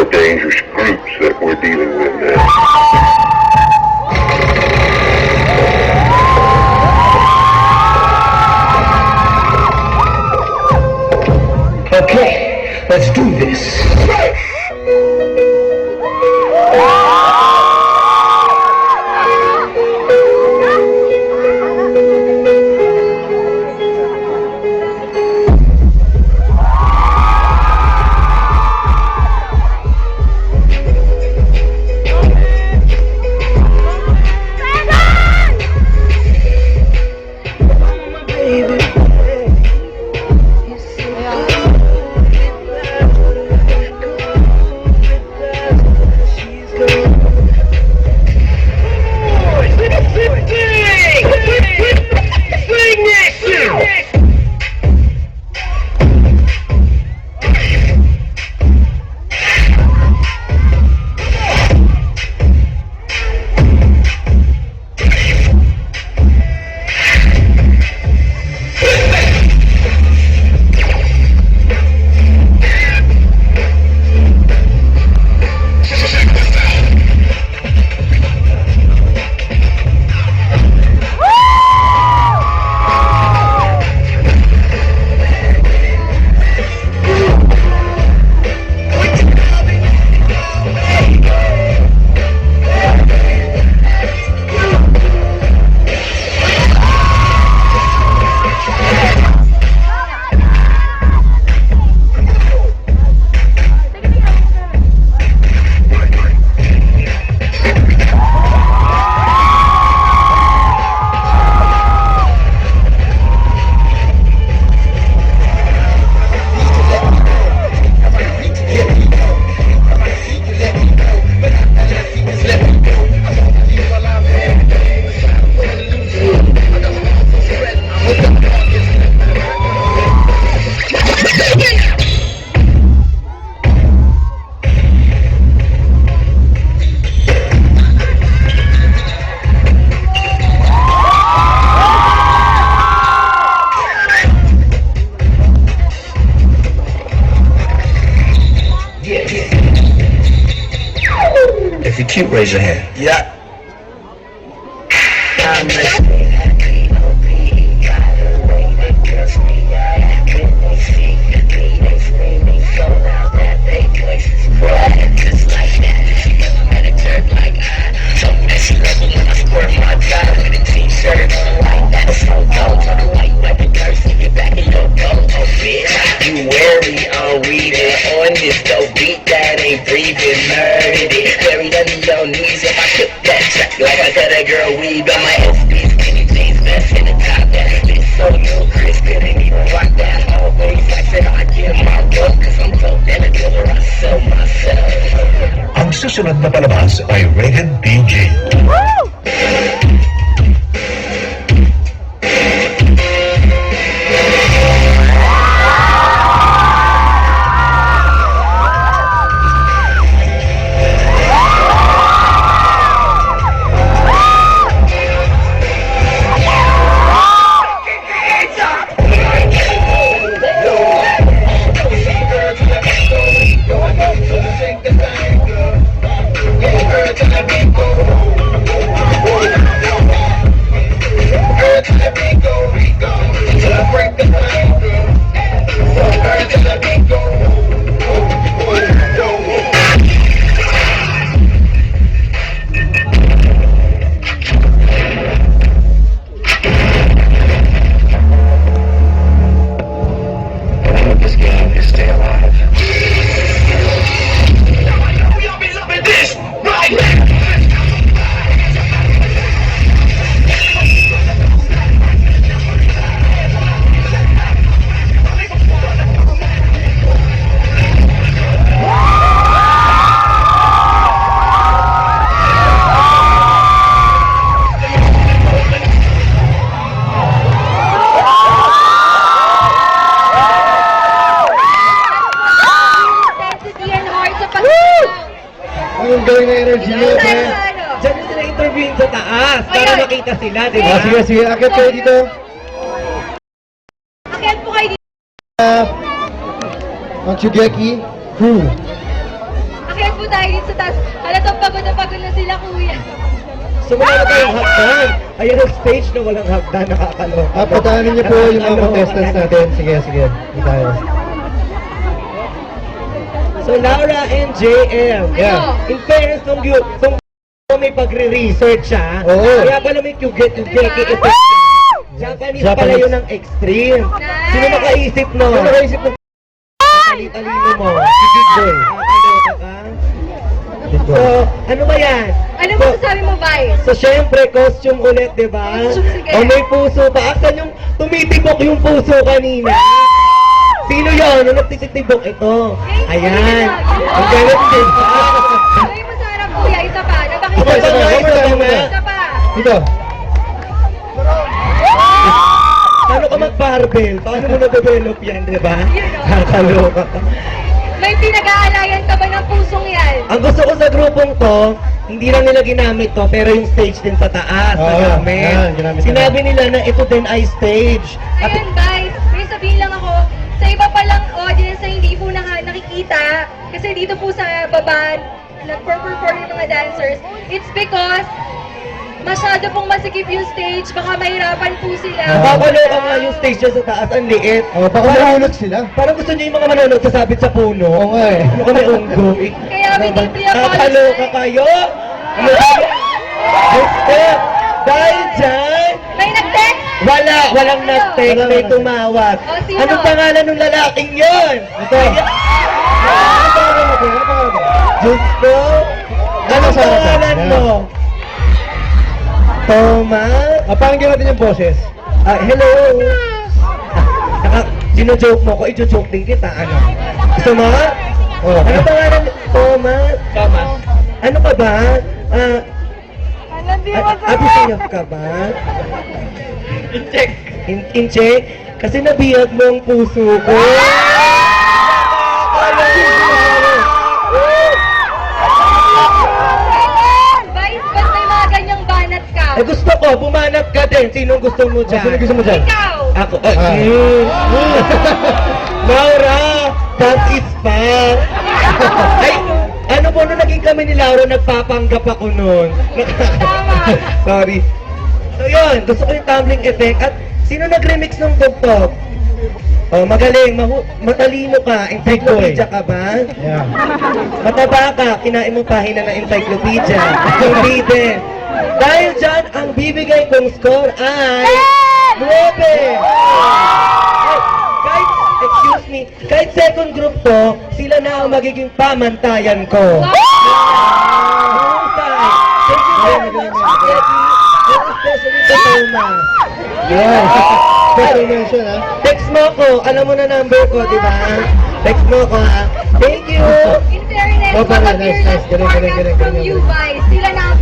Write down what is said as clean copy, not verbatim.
more dangerous groups that we're dealing with now. Okay, let's do this. If you're cute, raise your hand. Yeah. You wary on weeding on this dope beat that ain't breathing, murdered. Buried under your knees if I took that track like I got a girl weed on my SB skinny jeans, best in the top that spit so you crisp, couldn't even rock that always. I said I give my work cause I'm dope and a dealer, I sell myself. Ang susunod na palabas ay Rated PG. Ang gawin na energy nyo, eh. Diyan nyo sila interviewin sa taas para makita sila, di ba? Sige, sige. Akit kayo dito. Akit po kayo dito. Ang Shugeki crew. Akit tayo dito sa taas. Halatang pagod na sila, kuya. So wala na tayong hagdan. Ayan ang stage na walang hagdan, nakakaloka. Pataanin niyo po yung mga contestants natin. Sige, sige. Hindi tayo. So Laura and JM. Yeah. In fairness, nung may pagre-research siya, Oo. kaya pala may Kyugeki effect. Japanese pala Japanese. yun ng extreme. Sino nakaisip no? Sino nakaisip ng Talino mo. si Big Boy? Nakakaloka ka? Big So, Boy. ano ba yan? Ano mo sasabi mo, Vice? So, syempre, costume ulit, di ba? Costume, sige. O may puso pa. Asan yung tumitibok yung puso kanina? Sino yun? Yung nagtitibok ito? Ayan. Ang galit din pa. Ay, masarap, kuya. Isa pa. Napakita Isa pa nga, isa pa nga. Isa pa. Dito. Paano ka mag-barbell? Paano mo na-develop yan, di ba? Yun, o. Nakakaloka ka. May pinag-aalayan ka ba ng pusong yan? Ang gusto ko sa grupong to, hindi lang nila ginamit to, pero yung stage din sa taas, Oo, nagamit. yan, ginamit Sinabi nila na ito din ay stage. At Ayun, Vice. May sabihin lang ako, sa iba palang audience na hindi po nakikita, kasi dito po sa baba, nag-perform yung mga dancers, it's because masyado pong masikip yung stage, baka mahirapan po sila. nakakaloka nga yung stage dyan sa taas, ang liit. Oh, baka mahulog sila. Parang gusto niyo yung mga manonood sasabit sa puno. Oo nga eh. Ano kami unggo? Kaya we deeply Nakakaloka apologize. kayo? Ano kayo? Gusto! Dahil dyan, May nag-text? walang nag-text, may tumawag. O, sino? Anong pangalan ng lalaking yon? Ito. Ano pangalan mo? Ano pangalan mo? Diyos ko! Anong sa harapan? pangalan Yan. mo? Thomas? Papangin natin yung boses. Hello! Dino-joke mo ko, i-joke din kita, ano? Gusto mo? Oh. Ano pangalan? Thomas? Thomas. Ano ka ba? Abusinok ka ba? In-check. In-check? Kasi nabihag mo ang puso ko. Vice, ba't may mga ganyang banat ka? Eh gusto ko, bumanap ka din. Sinong gusto mo dyan? Sino gusto mo dyan? Ikaw! Ako. Ah. Laura, that is fun. Ay, ano po, nung naging kami ni Laura, nagpapanggap ako nun. Tama. Sorry. So yun, gusto ko yung tumbling effect. At sino nag-remix ng tugtog? Oh, magaling, matalino ka, encyclopedia ka ba? Yeah. Mataba ka, kinain mo pahina ng encyclopedia. Hindi din. Dahil dyan, ang bibigay kong score ay 9! Kahit, excuse me, kahit second group to, sila na ang magiging pamantayan ko. Mahusay. Thank you very much, Becky. And especially to Thomas. Yes. Special mention, ha? Text mo ko, alam mo na number ko, di ba? Text mo ko, ha? Thank you! In fairness, Oh, mga nice, nice. fearless Galing, galing, partners galing, from galing. you, Vice. Sila na ang